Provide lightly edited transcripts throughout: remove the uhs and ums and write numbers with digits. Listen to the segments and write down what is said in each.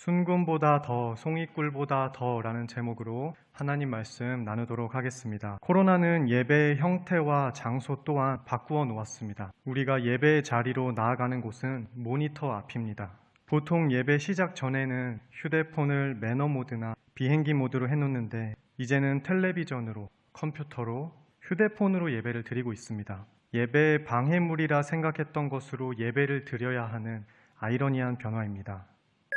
순금보다 더, 송이꿀보다 더라는 제목으로 하나님 말씀 나누도록 하겠습니다. 코로나는 예배의 형태와 장소 또한 바꾸어 놓았습니다. 우리가 예배의 자리로 나아가는 곳은 모니터 앞입니다. 보통 예배 시작 전에는 휴대폰을 매너 모드나 비행기 모드로 해놓는데 이제는 텔레비전으로, 컴퓨터로, 휴대폰으로 예배를 드리고 있습니다. 예배의 방해물이라 생각했던 것으로 예배를 드려야 하는 아이러니한 변화입니다.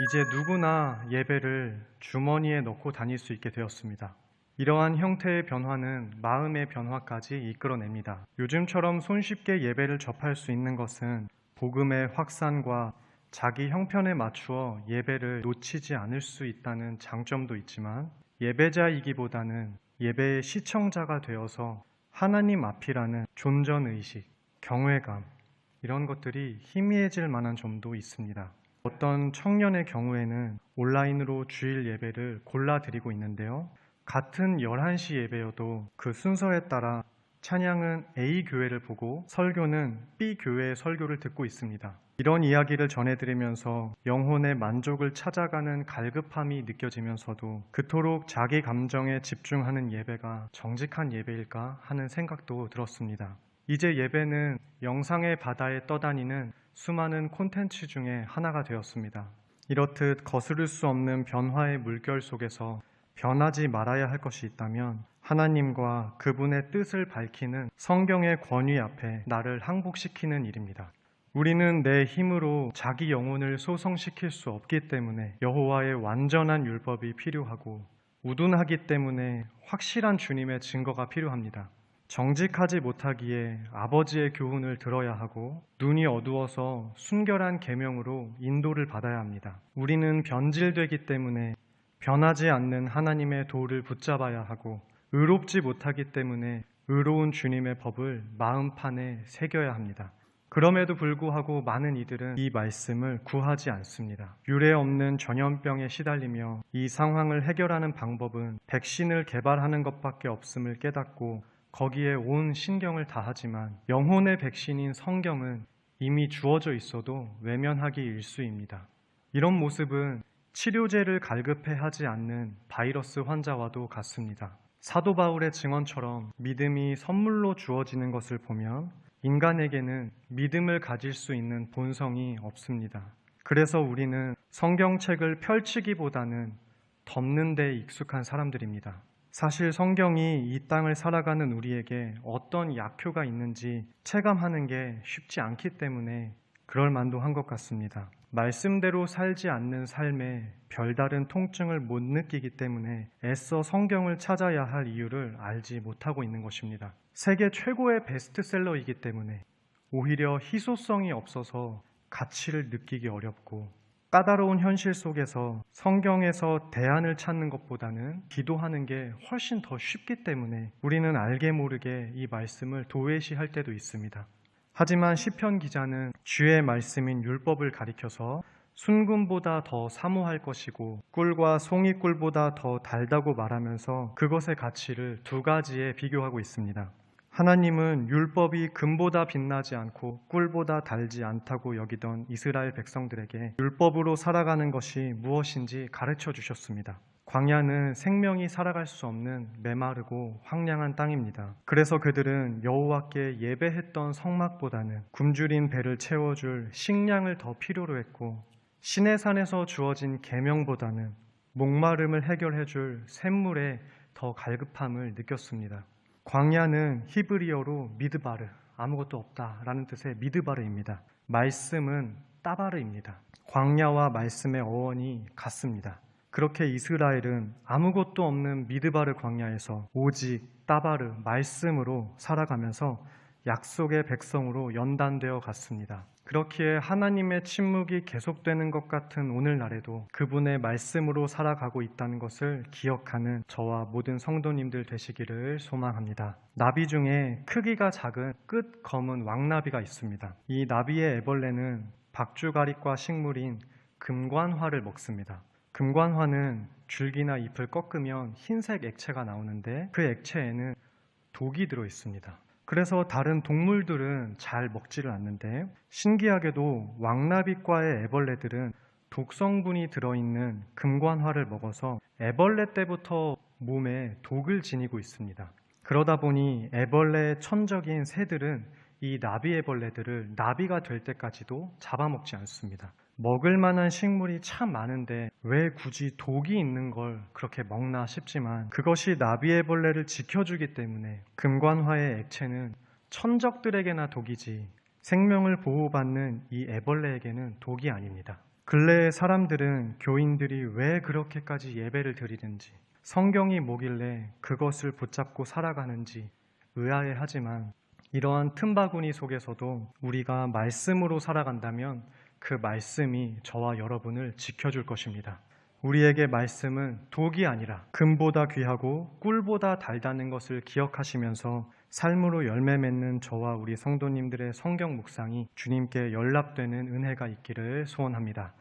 이제 누구나 예배를 주머니에 넣고 다닐 수 있게 되었습니다. 이러한 형태의 변화는 마음의 변화까지 이끌어냅니다. 요즘처럼 손쉽게 예배를 접할 수 있는 것은 복음의 확산과 자기 형편에 맞추어 예배를 놓치지 않을 수 있다는 장점도 있지만 예배자이기보다는 예배의 시청자가 되어서 하나님 앞이라는 존전의식, 경외감 이런 것들이 희미해질 만한 점도 있습니다. 어떤 청년의 경우에는 온라인으로 주일 예배를 골라드리고 있는데요. 같은 11시 예배여도 그 순서에 따라 찬양은 A 교회를 보고 설교는 B 교회의 설교를 듣고 있습니다. 이런 이야기를 전해드리면서 영혼의 만족을 찾아가는 갈급함이 느껴지면서도 그토록 자기 감정에 집중하는 예배가 정직한 예배일까 하는 생각도 들었습니다. 이제 예배는 영상의 바다에 떠다니는 수많은 콘텐츠 중에 하나가 되었습니다. 이렇듯 거스를 수 없는 변화의 물결 속에서 변하지 말아야 할 것이 있다면 하나님과 그분의 뜻을 밝히는 성경의 권위 앞에 나를 항복시키는 일입니다. 우리는 내 힘으로 자기 영혼을 소성시킬 수 없기 때문에 여호와의 완전한 율법이 필요하고 우둔하기 때문에 확실한 주님의 증거가 필요합니다. 정직하지 못하기에 아버지의 교훈을 들어야 하고 눈이 어두워서 순결한 계명으로 인도를 받아야 합니다. 우리는 변질되기 때문에 변하지 않는 하나님의 도를 붙잡아야 하고 의롭지 못하기 때문에 의로운 주님의 법을 마음판에 새겨야 합니다. 그럼에도 불구하고 많은 이들은 이 말씀을 구하지 않습니다. 유례 없는 전염병에 시달리며 이 상황을 해결하는 방법은 백신을 개발하는 것밖에 없음을 깨닫고 거기에 온 신경을 다하지만 영혼의 백신인 성경은 이미 주어져 있어도 외면하기 일쑤입니다. 이런 모습은 치료제를 갈급해하지 않는 바이러스 환자와도 같습니다. 사도 바울의 증언처럼 믿음이 선물로 주어지는 것을 보면 인간에게는 믿음을 가질 수 있는 본성이 없습니다. 그래서 우리는 성경책을 펼치기보다는 덮는 데 익숙한 사람들입니다. 사실 성경이 이 땅을 살아가는 우리에게 어떤 약효가 있는지 체감하는 게 쉽지 않기 때문에 그럴 만도 한 것 같습니다. 말씀대로 살지 않는 삶에 별다른 통증을 못 느끼기 때문에 애써 성경을 찾아야 할 이유를 알지 못하고 있는 것입니다. 세계 최고의 베스트셀러이기 때문에 오히려 희소성이 없어서 가치를 느끼기 어렵고 까다로운 현실 속에서 성경에서 대안을 찾는 것보다는 기도하는 게 훨씬 더 쉽기 때문에 우리는 알게 모르게 이 말씀을 도외시할 때도 있습니다. 하지만 시편 기자는 주의 말씀인 율법을 가리켜서 순금보다 더 사모할 것이고 꿀과 송이꿀보다 더 달다고 말하면서 그것의 가치를 두 가지에 비교하고 있습니다. 하나님은 율법이 금보다 빛나지 않고 꿀보다 달지 않다고 여기던 이스라엘 백성들에게 율법으로 살아가는 것이 무엇인지 가르쳐 주셨습니다. 광야는 생명이 살아갈 수 없는 메마르고 황량한 땅입니다. 그래서 그들은 여호와께 예배했던 성막보다는 굶주린 배를 채워줄 식량을 더 필요로 했고 시내산에서 주어진 계명보다는 목마름을 해결해줄 샘물에 더 갈급함을 느꼈습니다. 광야는 히브리어로 미드바르, 아무것도 없다라는 뜻의 미드바르입니다. 말씀은 따바르입니다. 광야와 말씀의 어원이 같습니다. 그렇게 이스라엘은 아무것도 없는 미드바르 광야에서 오직 따바르, 말씀으로 살아가면서 약속의 백성으로 연단되어 갔습니다. 그렇기에 하나님의 침묵이 계속되는 것 같은 오늘날에도 그분의 말씀으로 살아가고 있다는 것을 기억하는 저와 모든 성도님들 되시기를 소망합니다. 나비 중에 크기가 작은 끝 검은 왕나비가 있습니다. 이 나비의 애벌레는 박주가리과 식물인 금관화를 먹습니다. 금관화는 줄기나 잎을 꺾으면 흰색 액체가 나오는데 그 액체에는 독이 들어 있습니다. 그래서 다른 동물들은 잘 먹지를 않는데 신기하게도 왕나비과의 애벌레들은 독성분이 들어있는 금관화를 먹어서 애벌레 때부터 몸에 독을 지니고 있습니다. 그러다 보니 애벌레의 천적인 새들은 이 나비애벌레들을 나비가 될 때까지도 잡아먹지 않습니다. 먹을 만한 식물이 참 많은데 왜 굳이 독이 있는 걸 그렇게 먹나 싶지만, 그것이 나비애벌레를 지켜주기 때문에 금관화의 액체는 천적들에게나 독이지 생명을 보호받는 이 애벌레에게는 독이 아닙니다. 근래의 사람들은 교인들이 왜 그렇게까지 예배를 드리는지, 성경이 뭐길래 그것을 붙잡고 살아가는지 의아해하지만, 이러한 틈바구니 속에서도 우리가 말씀으로 살아간다면 그 말씀이 저와 여러분을 지켜줄 것입니다. 우리에게 말씀은 독이 아니라 금보다 귀하고 꿀보다 달다는 것을 기억하시면서 삶으로 열매 맺는 저와 우리 성도님들의 성경 묵상이 주님께 연락되는 은혜가 있기를 소원합니다.